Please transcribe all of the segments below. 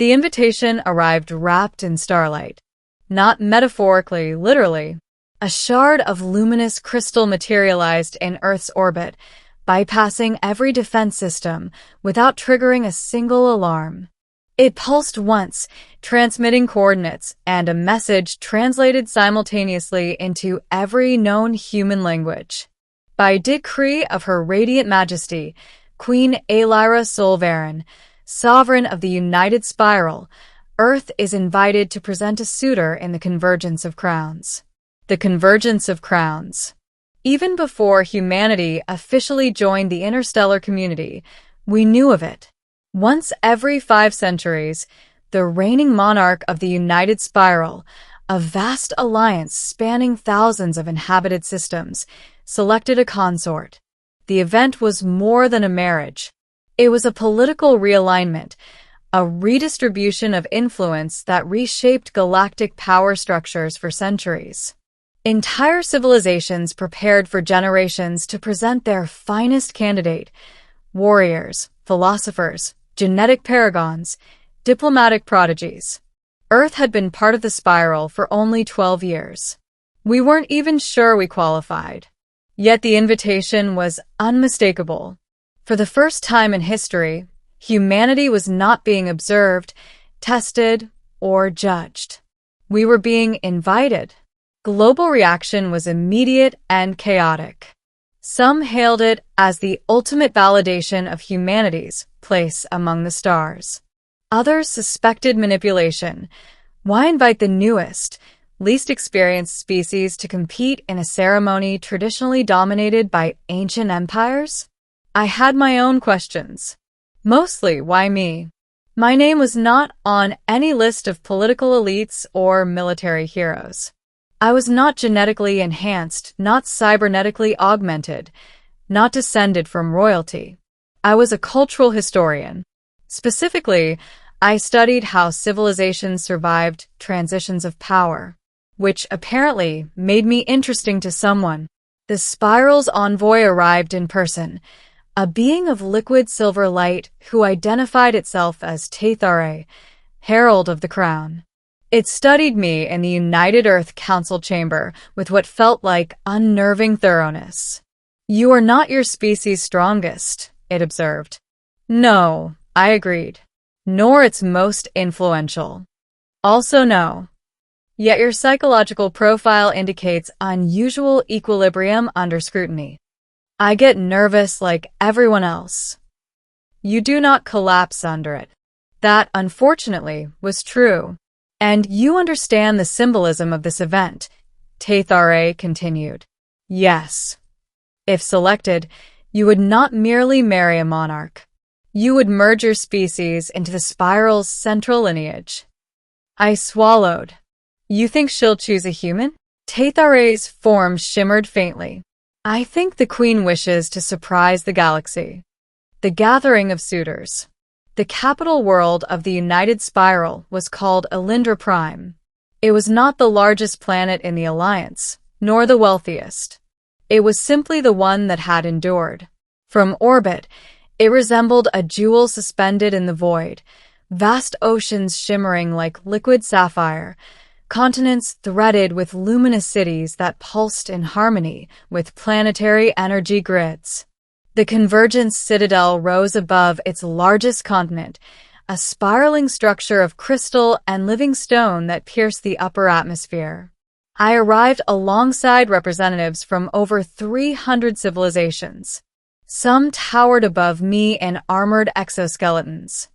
The invitation arrived wrapped in starlight. Not metaphorically, literally. A shard of luminous crystal materialized in Earth's orbit, bypassing every defense system without triggering a single alarm. It pulsed once, transmitting coordinates and a message translated simultaneously into every known human language. By decree of Her Radiant Majesty, Queen Alyra Solvarin, Sovereign of the United Spiral, Earth is invited to present a suitor in the Convergence of Crowns. The Convergence of Crowns. Even before humanity officially joined the interstellar community, we knew of it. Once every 5 centuries, the reigning monarch of the United Spiral, a vast alliance spanning thousands of inhabited systems, selected a consort. The event was more than a marriage. It was a political realignment, a redistribution of influence that reshaped galactic power structures for centuries. Entire civilizations prepared for generations to present their finest candidate: warriors, philosophers, genetic paragons, diplomatic prodigies. Earth had been part of the spiral for only 12 years. We weren't even sure we qualified. Yet the invitation was unmistakable. For the first time in history, humanity was not being observed, tested, or judged. We were being invited. Global reaction was immediate and chaotic. Some hailed it as the ultimate validation of humanity's place among the stars. Others suspected manipulation. Why invite the newest, least experienced species to compete in a ceremony traditionally dominated by ancient empires? I had my own questions. Mostly, why me? My name was not on any list of political elites or military heroes. I was not genetically enhanced, not cybernetically augmented, not descended from royalty. I was a cultural historian. Specifically, I studied how civilizations survived transitions of power, which apparently made me interesting to someone. The spiral's envoy arrived in person, a being of liquid silver light who identified itself as Tathare, Herald of the Crown. It studied me in the United Earth Council chamber with what felt like unnerving thoroughness. "You are not your species' strongest," it observed. "No," I agreed. "Nor its most influential." "Also no. Yet your psychological profile indicates unusual equilibrium under scrutiny." "I get nervous like everyone else." "You do not collapse under it." That, unfortunately, was true. "And you understand the symbolism of this event," Tathare continued. "Yes. If selected, you would not merely marry a monarch. You would merge your species into the spiral's central lineage." I swallowed. "You think she'll choose a human?" Tathare's form shimmered faintly. "I think the Queen wishes to surprise the galaxy." The gathering of Suitors. The capital world of the United Spiral was called Elindra Prime. It was not the largest planet in the Alliance, nor the wealthiest. It was simply the one that had endured. From orbit, it resembled a jewel suspended in the void, vast oceans shimmering like liquid sapphire, continents threaded with luminous cities that pulsed in harmony with planetary energy grids. The Convergence Citadel rose above its largest continent, a spiraling structure of crystal and living stone that pierced the upper atmosphere. I arrived alongside representatives from over 300 civilizations. Some towered above me in armored exoskeletons.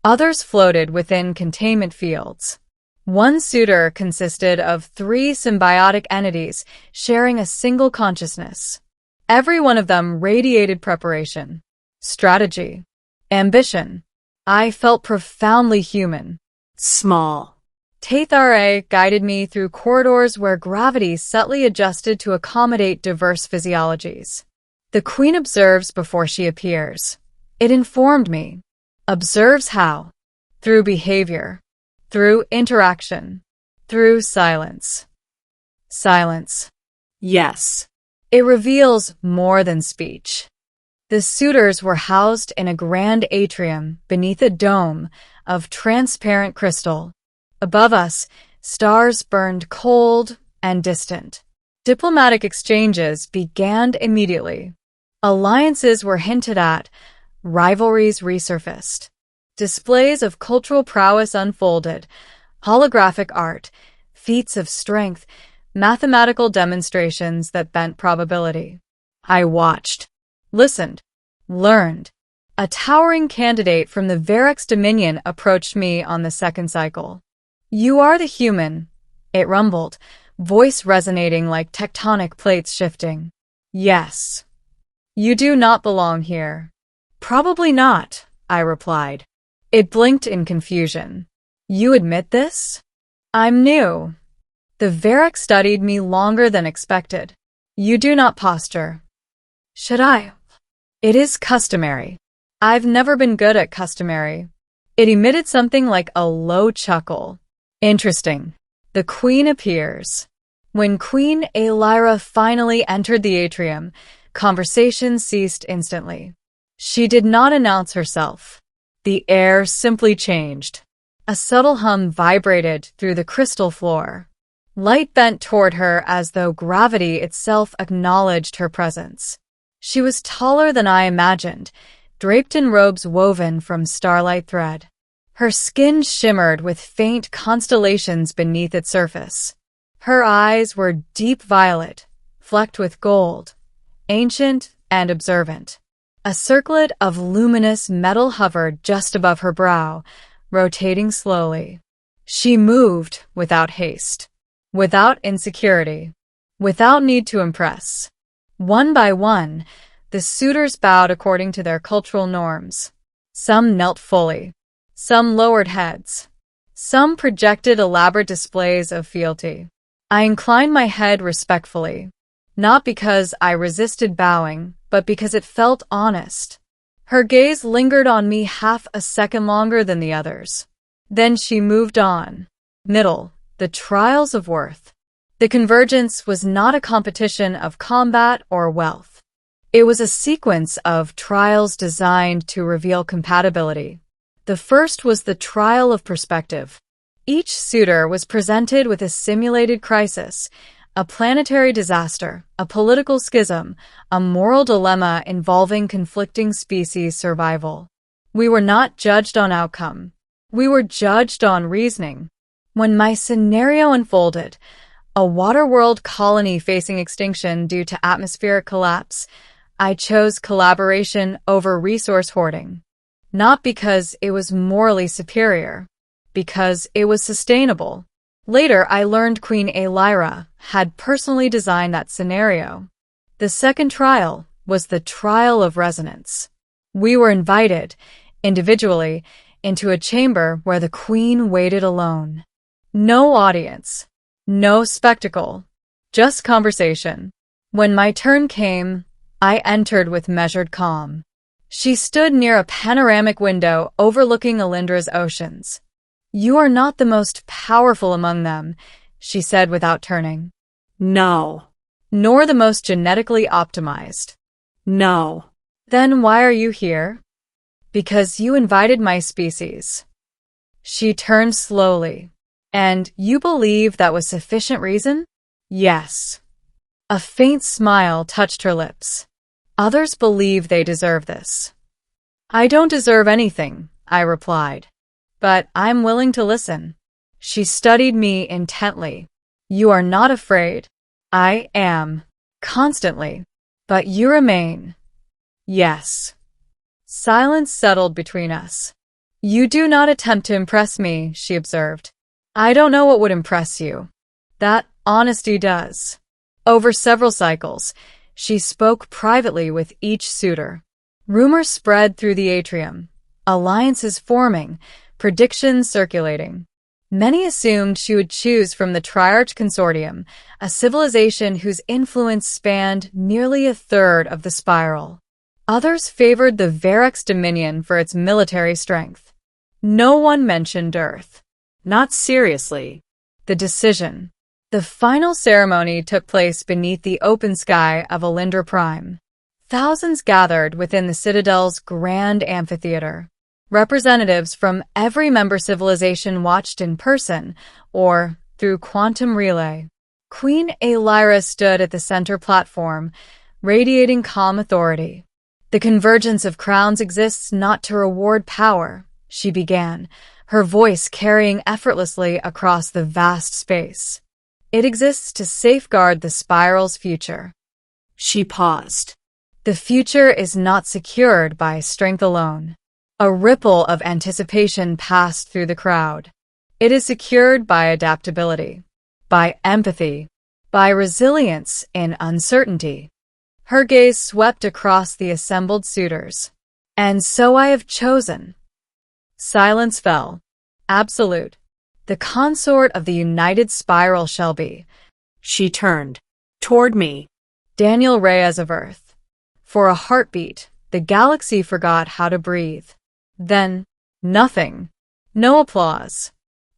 Others floated within containment fields. One suitor consisted of 3 symbiotic entities sharing a single consciousness. Every one of them radiated preparation, strategy, ambition. I felt profoundly human. Small. Tathare guided me through corridors where gravity subtly adjusted to accommodate diverse physiologies. The Queen observes before she appears. It informed me. Observes how? Through behavior. Through interaction. Through silence. Silence. Yes. It reveals more than speech. The suitors were housed in a grand atrium beneath a dome, of transparent crystal. Above us, stars burned cold and distant. Diplomatic exchanges began immediately. Alliances were hinted at, rivalries resurfaced. Displays of cultural prowess unfolded, holographic art, feats of strength, mathematical demonstrations that bent probability. I watched, listened, learned. A towering candidate from the Varex Dominion approached me on the second cycle. "You are the human," it rumbled, voice resonating like tectonic plates shifting. "Yes. You do not belong here." "Probably not," I replied. It blinked in confusion. "You admit this?" "I'm new." The Varex studied me longer than expected. "You do not posture." "Should I?" "It is customary." "I've never been good at customary." It emitted something like a low chuckle. "Interesting. The Queen appears." When Queen Alyra finally entered the atrium, conversation ceased instantly. She did not announce herself. The air simply changed. A subtle hum vibrated through the crystal floor. Light bent toward her as though gravity itself acknowledged her presence. She was taller than I imagined, draped in robes woven from starlight thread. Her skin shimmered with faint constellations beneath its surface. Her eyes were deep violet, flecked with gold, ancient and observant. A circlet of luminous metal hovered just above her brow, rotating slowly. She moved without haste, without insecurity, without need to impress. One by one, the suitors bowed according to their cultural norms. Some knelt fully, some lowered heads, some projected elaborate displays of fealty. I inclined my head respectfully, not because I resisted bowing, but because it felt honest. Her gaze lingered on me half a second longer than the others. Then she moved on. Middle, the trials of worth. The convergence was not a competition of combat or wealth. It was a sequence of trials designed to reveal compatibility. The first was the trial of perspective. Each suitor was presented with a simulated crisis, a planetary disaster, a political schism, a moral dilemma involving conflicting species survival. We were not judged on outcome. We were judged on reasoning. When my scenario unfolded, a water-world colony facing extinction due to atmospheric collapse, I chose collaboration over resource hoarding. Not because it was morally superior, because it was sustainable. Later, I learned Queen Alyra had personally designed that scenario. The second trial was the trial of resonance. We were invited, individually, into a chamber where the Queen waited alone. No audience, no spectacle, just conversation. When my turn came, I entered with measured calm. She stood near a panoramic window overlooking Alindra's oceans. "You are not the most powerful among them," she said without turning. "No." "Nor the most genetically optimized." "No." "Then why are you here?" "Because you invited my species." She turned slowly. "And you believe that was sufficient reason?" "Yes." A faint smile touched her lips. "Others believe they deserve this." "I don't deserve anything," I replied. "But I'm willing to listen." She studied me intently. "You are not afraid." "I am. Constantly. But you remain." "Yes." Silence settled between us. "You do not attempt to impress me," she observed. "I don't know what would impress you." "That honesty does." Over several cycles, she spoke privately with each suitor. Rumors spread through the atrium, alliances forming, predictions circulating. Many assumed she would choose from the Triarch Consortium, a civilization whose influence spanned nearly a third of the spiral. Others favored the Varex Dominion for its military strength. No one mentioned Earth. Not seriously. The decision. The final ceremony took place beneath the open sky of Alindra Prime. Thousands gathered within the Citadel's grand amphitheater. Representatives from every member civilization watched in person or through quantum relay. Queen Alyra stood at the center platform, radiating calm authority. The convergence of crowns exists not to reward power, she began, her voice carrying effortlessly across the vast space. It exists to safeguard the spiral's future. She paused. The future is not secured by strength alone. A ripple of anticipation passed through the crowd. It is secured by adaptability, by empathy, by resilience in uncertainty. Her gaze swept across the assembled suitors. And so I have chosen. Silence fell. Absolute. The consort of the united spiral shall be. She turned. Toward me. Daniel Reyes of Earth. For a heartbeat, the galaxy forgot how to breathe. Then, nothing. No applause.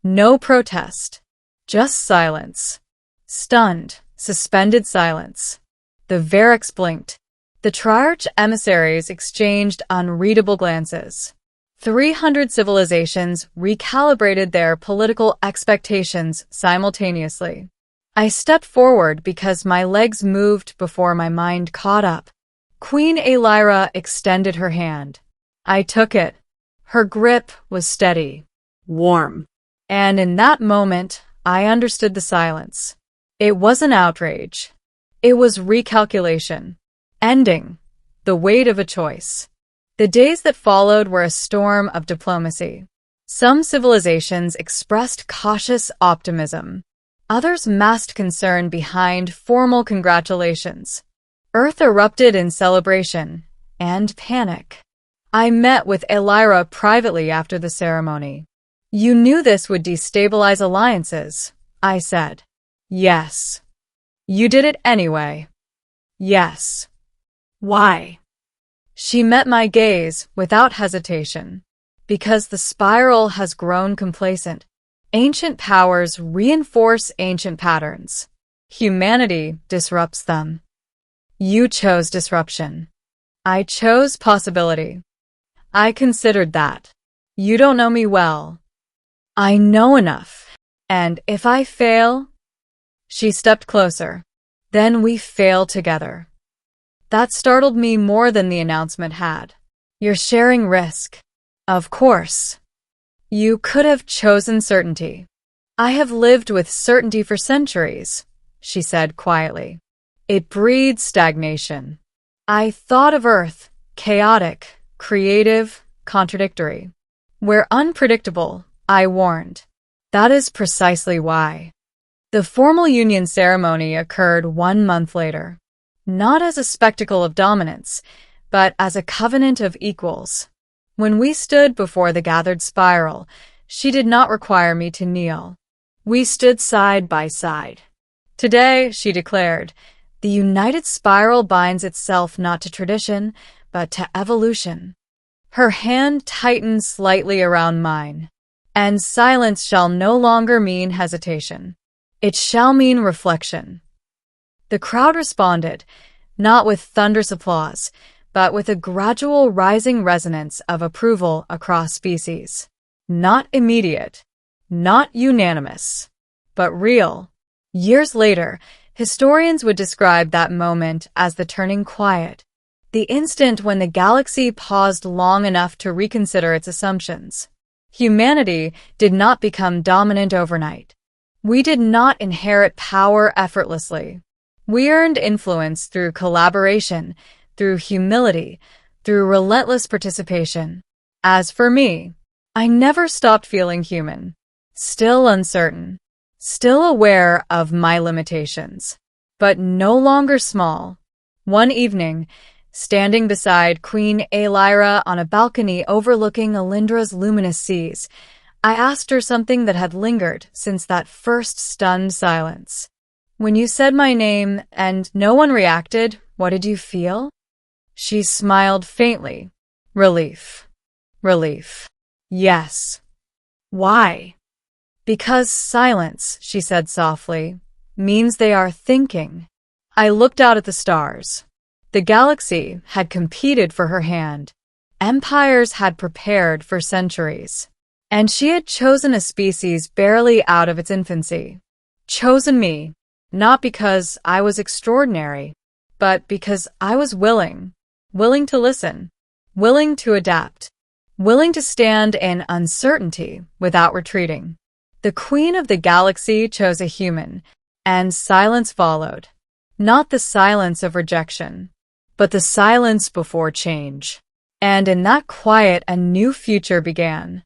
No protest. Just silence. Stunned, suspended silence. The Varix blinked. The Triarch emissaries exchanged unreadable glances. 300 civilizations recalibrated their political expectations simultaneously. I stepped forward because my legs moved before my mind caught up. Queen Alyra extended her hand. I took it. Her grip was steady, warm. And in that moment, I understood the silence. It wasn't outrage. It was recalculation. Ending. The weight of a choice. The days that followed were a storm of diplomacy. Some civilizations expressed cautious optimism. Others masked concern behind formal congratulations. Earth erupted in celebration and panic. I met with Alyra privately after the ceremony. You knew this would destabilize alliances, I said. Yes. You did it anyway. Yes. Why? She met my gaze without hesitation. Because the spiral has grown complacent. Ancient powers reinforce ancient patterns. Humanity disrupts them. You chose disruption. I chose possibility. I considered that. You don't know me well. I know enough. And if I fail... She stepped closer. Then we fail together. That startled me more than the announcement had. You're sharing risk. Of course. You could have chosen certainty. I have lived with certainty for centuries, she said quietly. It breeds stagnation. I thought of Earth, chaotic, creative, contradictory. We're unpredictable, I warned. That is precisely why. The formal union ceremony occurred 1 month later. Not as a spectacle of dominance, but as a covenant of equals. When we stood before the gathered spiral, she did not require me to kneel. We stood side by side. Today, she declared, the united spiral binds itself not to tradition, but to evolution. Her hand tightened slightly around mine. And silence shall no longer mean hesitation. It shall mean reflection. The crowd responded, not with thunderous applause, but with a gradual rising resonance of approval across species. Not immediate, not unanimous, but real. Years later, historians would describe that moment as the turning quiet, the instant when the galaxy paused long enough to reconsider its assumptions. Humanity did not become dominant overnight. We did not inherit power effortlessly. We earned influence through collaboration, through humility, through relentless participation. As for me, I never stopped feeling human, still uncertain, still aware of my limitations, but no longer small. One evening, standing beside Queen Alyra on a balcony overlooking Alindra's luminous seas, I asked her something that had lingered since that first stunned silence. When you said my name and no one reacted, what did you feel? She smiled faintly. Relief. Relief. Yes. Why? Because silence, she said softly, means they are thinking. I looked out at the stars. The galaxy had competed for her hand. Empires had prepared for centuries. And she had chosen a species barely out of its infancy. Chosen me, not because I was extraordinary, but because I was willing to listen, willing to adapt, willing to stand in uncertainty without retreating. The Queen of the Galaxy chose a human, and silence followed. Not the silence of rejection, but the silence before change. And in that quiet, a new future began.